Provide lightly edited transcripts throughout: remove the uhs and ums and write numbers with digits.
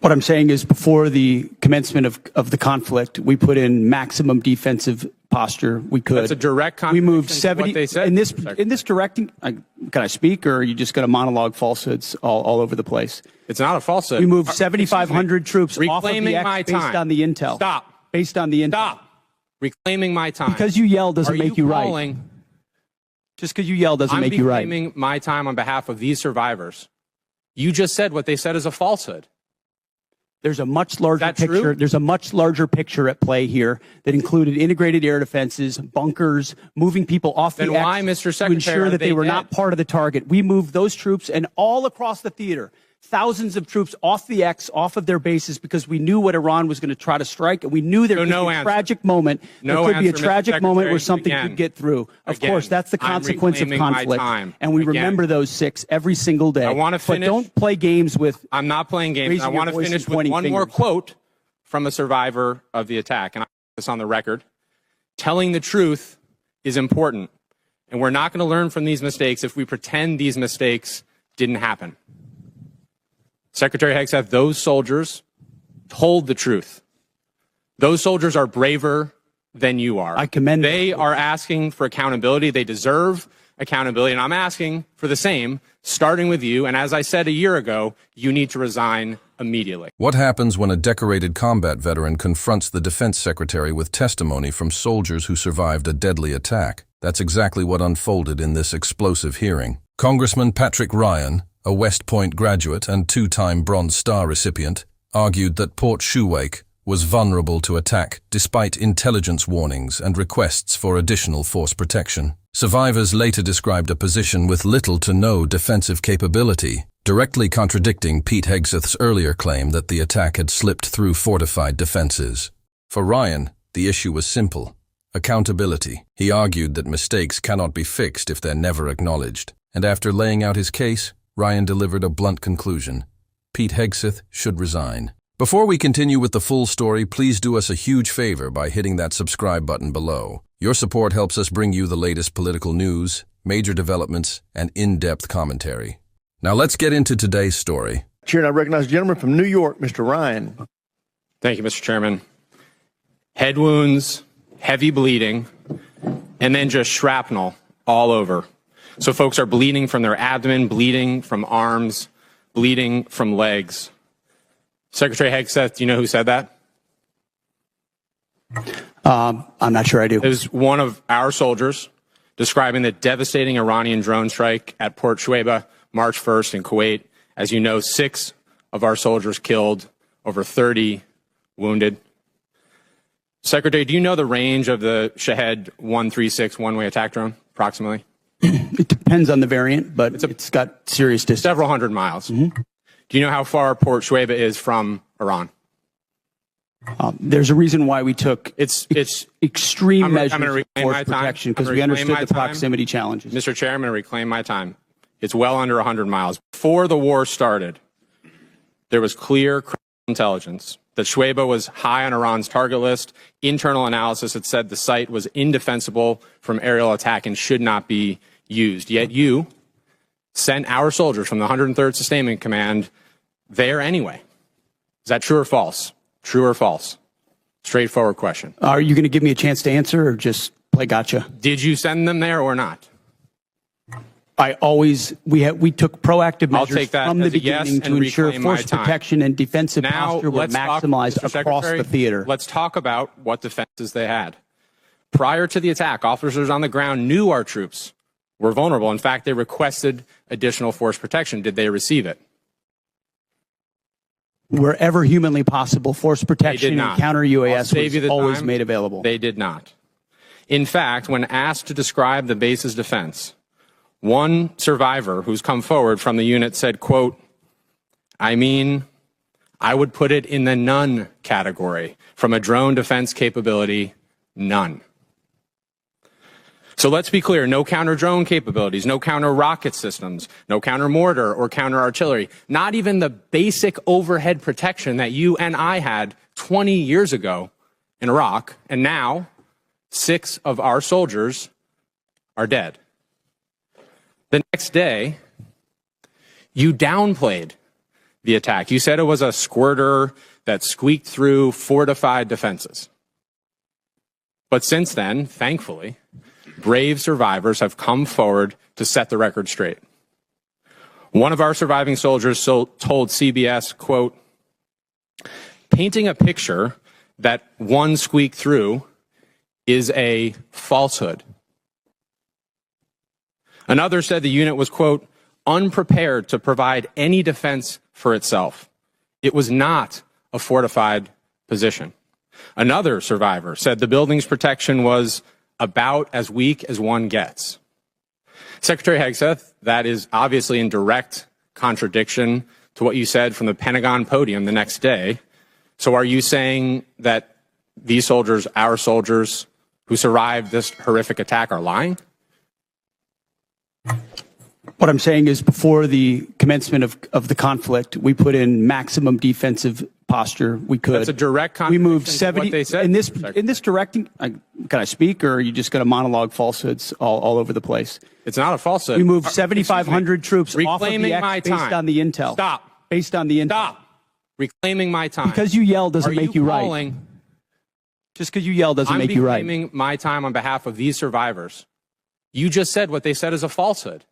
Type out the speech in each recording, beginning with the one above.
What I'm saying is before the commencement of the conflict, we put in maximum defensive posture we could. That's a direct We moved contradiction to 70 what they said. in this directing. Can I speak, or are you just going to monologue falsehoods all over the place? It's not a falsehood. We moved 7,500 troops off of Reclaiming the my X based time. on the intel. Stop. Based on the intel. Stop. Reclaiming my time. Because you yell doesn't make you right. calling, Just because you yell doesn't make you right. I'm reclaiming my time on behalf of these survivors. You just said what they said is a falsehood. There's a much larger Is that picture. true? There's a much larger picture at play here that included integrated air defenses, bunkers, moving people off the Then why, X Mr. Secretary, to ensure are that they they were dead? not part of the target. We moved those troops and all across the theater, thousands of troops off the X, off of their bases, because we knew what Iran was going to try to strike, and we knew there could be a tragic moment. No there could be a answer, Mr. tragic moment where Secretary. something Again. could get through. Of Again. course, that's the I'm consequence of reclaiming my conflict, time. and we Again. remember those 6 every single day. I want to finish. But don't play games with. I'm not playing games. raising I want to your voice finish and with pointing one more fingers. quote from a survivor of the attack, and I put this on the record. Telling the truth is important, and we're not going to learn from these mistakes if we pretend these mistakes didn't happen. Secretary Hegseth, those soldiers told the truth. Those soldiers are braver than you are. I commend them. They are asking for accountability. They deserve accountability, and I'm asking for the same, starting with you. And as I said a year ago, you need to resign immediately. What happens when a decorated combat veteran confronts the defense secretary with testimony from soldiers who survived a deadly attack? That's exactly what unfolded in this explosive hearing. Congressman Patrick Ryan, a West Point graduate and 2-time Bronze Star recipient, argued that Port Shuwaik was vulnerable to attack despite intelligence warnings and requests for additional force protection. Survivors later described a position with little to no defensive capability, directly contradicting Pete Hegseth's earlier claim that the attack had slipped through fortified defenses. For Ryan, the issue was simple: accountability. He argued that mistakes cannot be fixed if they're never acknowledged. And after laying out his case, Ryan delivered a blunt conclusion: Pete Hegseth should resign. Before we continue with the full story, please do us a huge favor by hitting that subscribe button below. Your support helps us bring you the latest political news, major developments, and in-depth commentary. Now let's get into today's story. Chair, and I recognize the gentleman from New York, Mr. Ryan. Thank you, Mr. Chairman. Head wounds, heavy bleeding, and then just shrapnel all over. So folks are bleeding from their abdomen, bleeding from arms, bleeding from legs. Secretary Hegseth, do you know who said that? I'm not sure I do. It was one of our soldiers describing the devastating Iranian drone strike at Port Shuwaik, March 1st in Kuwait. As you know, 6 of our soldiers killed, over 30 wounded. Secretary, do you know the range of the Shahed 136 one-way attack drone, approximately? It depends on the variant, but it's got serious distance. Several hundred miles. Do you know how far Port Shuwaik is from Iran? There's a reason why we took extreme measures I'm gonna of reclaim force my time. protection, I'm because gonna we reclaim understood my the time. proximity challenges. Mr. Chair, I'm going to reclaim my time. It's well under 100 miles. Before the war started, there was clear intelligence that Shuwaik was high on Iran's target list. Internal analysis had said the site was indefensible from aerial attack and should not be used. Yet you sent our soldiers from the 103rd Sustainment Command there anyway. Is that true or false? True or false? Straightforward question. Are you going to give me a chance to answer, or just play gotcha? Did you send them there or not? We took proactive I'll measures take that from the as a yes beginning to and ensure reclaim my force time. protection and defensive Now, posture were let's talk, maximized Mr. across Secretary, the theater. Let's talk about what defenses they had. Prior to the attack, officers on the ground knew our troops were vulnerable. In fact, they requested additional force protection. Did they receive it? Wherever humanly possible, force protection and counter I'll UAS save you was the always time. made available. They did not. In fact, when asked to describe the base's defense, one survivor who's come forward from the unit said, quote, I would put it in the none category. From a drone defense capability, none. So let's be clear, no counter-drone capabilities, no counter-rocket systems, no counter-mortar or counter-artillery, not even the basic overhead protection that you and I had 20 years ago in Iraq, and now 6 of our soldiers are dead. The next day, you downplayed the attack. You said it was a squirter that squeaked through fortified defenses. But since then, thankfully, brave survivors have come forward to set the record straight. One of our surviving soldiers told CBS, quote, "Painting a picture that one squeaked through is a falsehood." Another said the unit was, quote, "unprepared to provide any defense for itself. It was not a fortified position." Another survivor said the building's protection was about as weak as one gets. Secretary Hegseth, that is obviously in direct contradiction to what you said from the Pentagon podium the next day. So are you saying that these soldiers, our soldiers who survived this horrific attack, are lying? What I'm saying is before the commencement of the conflict, we put in maximum defensive posture we could. That's a direct contradiction. We moved 70 what they said, in this directing. Can I speak, or are you just going to monologue falsehoods all over the place? It's not a falsehood. We moved 7,500 troops off of the X based on the intel. Stop. Based on the intel. Stop. Reclaiming my time. Because you yell doesn't make you right. Just because you yell doesn't make you right. I'm reclaiming my time on behalf of these survivors. You just said what they said is a falsehood.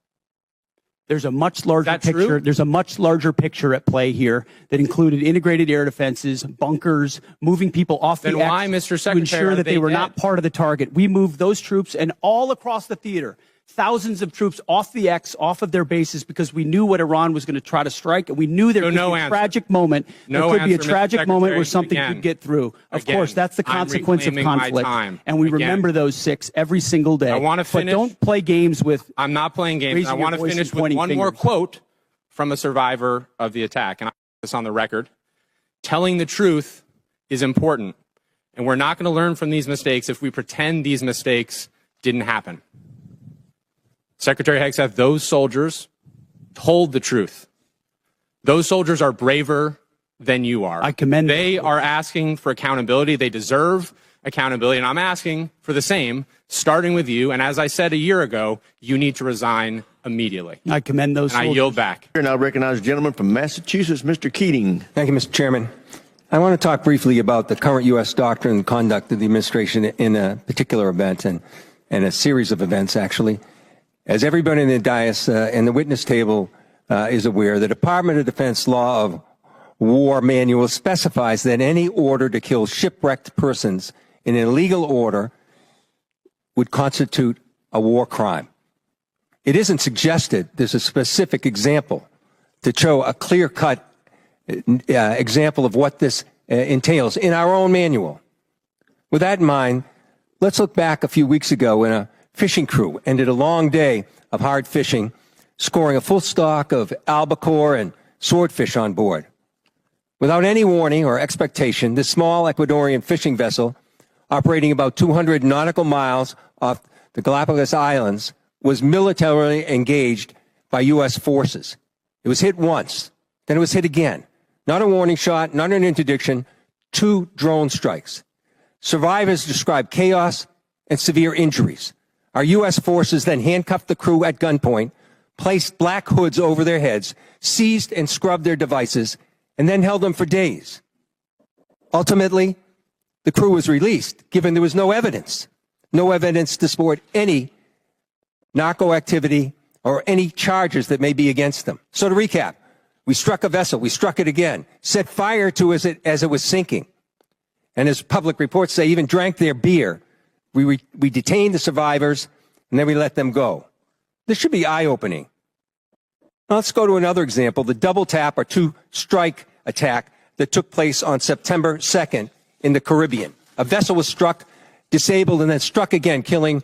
There's a much larger picture. True? There's a much larger picture at play here that included integrated air defenses, bunkers, moving people off the X why, Mr. Secretary, to ensure that they were not part of the target. We moved those troops and all across the theater, thousands of troops off the X, off of their bases, because we knew what Iran was going to try to strike, and we knew there could be a tragic moment. There could be a tragic moment where something could get through. Of course, that's the consequence of conflict, and we remember those 6 every single day. I want to finish. But don't play games with. I'm not playing games. I want to finish with one more quote from a survivor of the attack, and I put this on the record. Telling the truth is important, and we're not going to learn from these mistakes if we pretend these mistakes didn't happen. Secretary Hegseth, those soldiers told the truth. Those soldiers are braver than you are. I commend them. They are asking for accountability. They deserve accountability. And I'm asking for the same, starting with you. And as I said a year ago, you need to resign immediately. I commend those soldiers. I yield back. Here now recognize the gentleman from Massachusetts, Mr. Keating. Thank you, Mr. Chairman. I want to talk briefly about the current U.S. doctrine and conduct of the administration in a particular event and a series of events, actually. As everybody in the dais and the witness table is aware, the Department of Defense Law of War Manual specifies that any order to kill shipwrecked persons in an illegal order would constitute a war crime. It isn't suggested there's a specific example to show a clear-cut example of what this entails in our own manual. With that in mind, let's look back a few weeks ago when a fishing crew ended a long day of hard fishing, scoring a full stock of albacore and swordfish on board. Without any warning or expectation, this small Ecuadorian fishing vessel, operating about 200 nautical miles off the Galapagos Islands, was militarily engaged by U.S. forces. It was hit once, then it was hit again. Not a warning shot, not an interdiction, 2 drone strikes. Survivors described chaos and severe injuries. Our U.S. forces then handcuffed the crew at gunpoint, placed black hoods over their heads, seized and scrubbed their devices, and then held them for days. Ultimately, the crew was released, given there was no evidence to support any narco activity or any charges that may be against them. So to recap, we struck a vessel, we struck it again, set fire to it as it was sinking, and as public reports say, even drank their beer. We detained the survivors, and then we let them go. This should be eye-opening. Now let's go to another example, the double tap or 2-strike attack that took place on September 2nd in the Caribbean. A vessel was struck, disabled, and then struck again, killing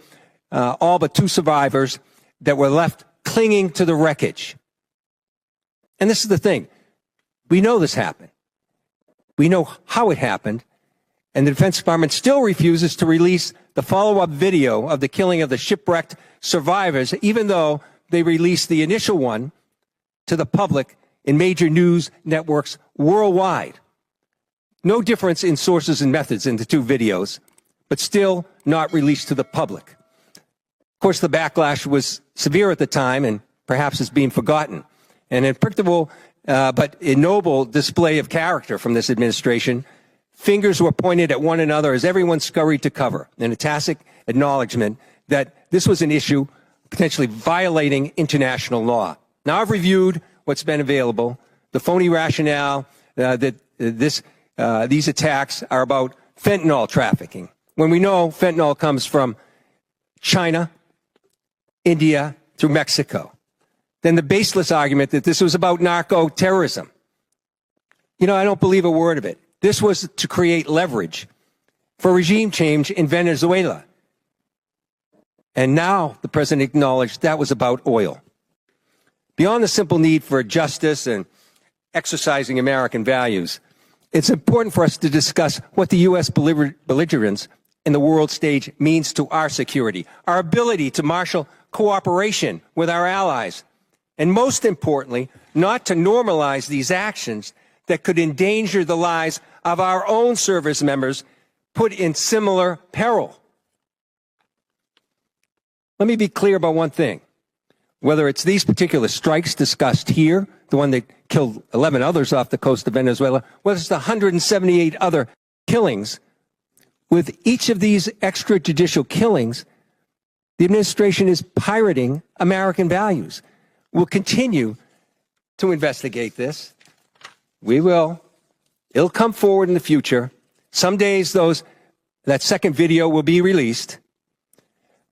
all but 2 survivors that were left clinging to the wreckage. And this is the thing. We know this happened. We know how it happened. And the Defense Department still refuses to release the follow-up video of the killing of the shipwrecked survivors, even though they released the initial one to the public in major news networks worldwide. No difference in sources and methods in the 2 videos, but still not released to the public. Of course, the backlash was severe at the time and perhaps is being forgotten. And in predictable but a noble display of character from this administration. Fingers were pointed at one another as everyone scurried to cover, in a tacit acknowledgement that this was an issue potentially violating international law. Now, I've reviewed what's been available, the phony rationale that these attacks are about fentanyl trafficking, when we know fentanyl comes from China, India, through Mexico. Then the baseless argument that this was about narco-terrorism. You know, I don't believe a word of it. This was to create leverage for regime change in Venezuela. And now the president acknowledged that was about oil. Beyond the simple need for justice and exercising American values, it's important for us to discuss what the U.S. belligerence in the world stage means to our security, our ability to marshal cooperation with our allies, and most importantly, not to normalize these actions that could endanger the lives of our own service members put in similar peril. Let me be clear about one thing. Whether it's these particular strikes discussed here, the one that killed 11 others off the coast of Venezuela, whether it's the 178 other killings, with each of these extrajudicial killings, the administration is pirating American values. We'll continue to investigate this. We will. It'll come forward in the future. Some days that second video will be released.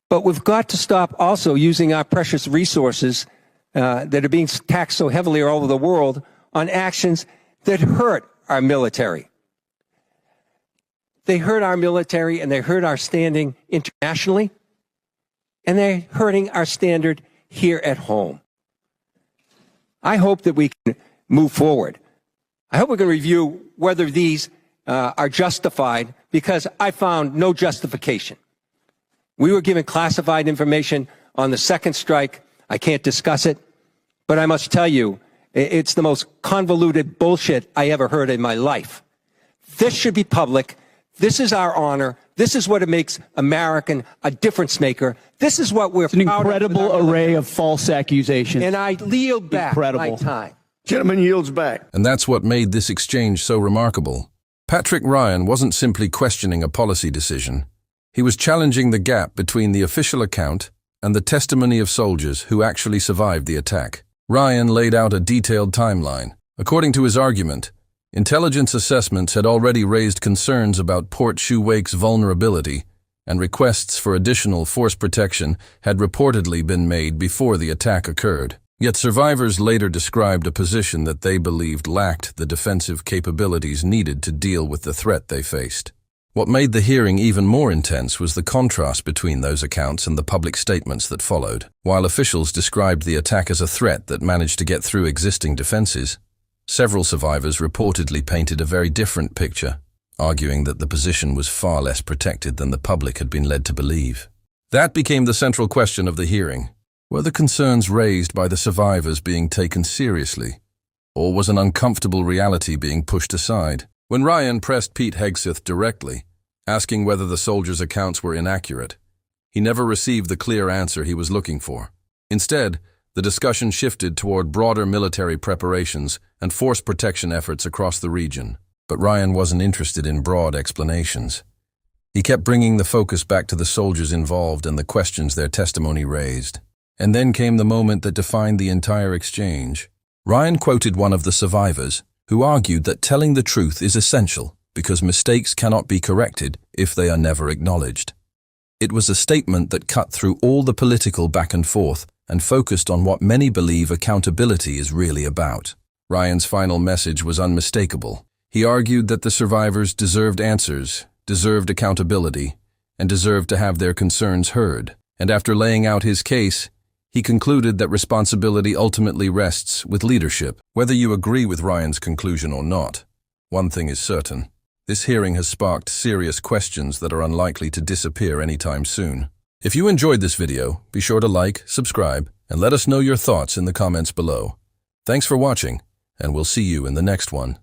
But we've got to stop also using our precious resources that are being taxed so heavily all over the world on actions that hurt our military. They hurt our military and they hurt our standing internationally, and they're hurting our standard here at home. I hope that we can move forward. I hope we can review whether these are justified, because I found no justification. We were given classified information on the second strike. I can't discuss it, but I must tell you, it's the most convoluted bullshit I ever heard in my life. This should be public. This is our honor. This is what it makes American a difference maker. This is what we're proud of. It's an incredible array of false accusations. And I yield back my time. Gentleman yields back. And that's what made this exchange so remarkable. Patrick Ryan wasn't simply questioning a policy decision. He was challenging the gap between the official account and the testimony of soldiers who actually survived the attack. Ryan laid out a detailed timeline. According to his argument, intelligence assessments had already raised concerns about Port Shuwaike's vulnerability, and requests for additional force protection had reportedly been made before the attack occurred. Yet survivors later described a position that they believed lacked the defensive capabilities needed to deal with the threat they faced. What made the hearing even more intense was the contrast between those accounts and the public statements that followed. While officials described the attack as a threat that managed to get through existing defenses, several survivors reportedly painted a very different picture, arguing that the position was far less protected than the public had been led to believe. That became the central question of the hearing. Were the concerns raised by the survivors being taken seriously, or was an uncomfortable reality being pushed aside? When Ryan pressed Pete Hegseth directly, asking whether the soldiers' accounts were inaccurate, he never received the clear answer he was looking for. Instead, the discussion shifted toward broader military preparations and force protection efforts across the region. But Ryan wasn't interested in broad explanations. He kept bringing the focus back to the soldiers involved and the questions their testimony raised. And then came the moment that defined the entire exchange. Ryan quoted one of the survivors, who argued that telling the truth is essential because mistakes cannot be corrected if they are never acknowledged. It was a statement that cut through all the political back and forth and focused on what many believe accountability is really about. Ryan's final message was unmistakable. He argued that the survivors deserved answers, deserved accountability, and deserved to have their concerns heard. And after laying out his case, he concluded that responsibility ultimately rests with leadership. Whether you agree with Ryan's conclusion or not, one thing is certain. This hearing has sparked serious questions that are unlikely to disappear anytime soon. If you enjoyed this video, be sure to like, subscribe, and let us know your thoughts in the comments below. Thanks for watching, and we'll see you in the next one.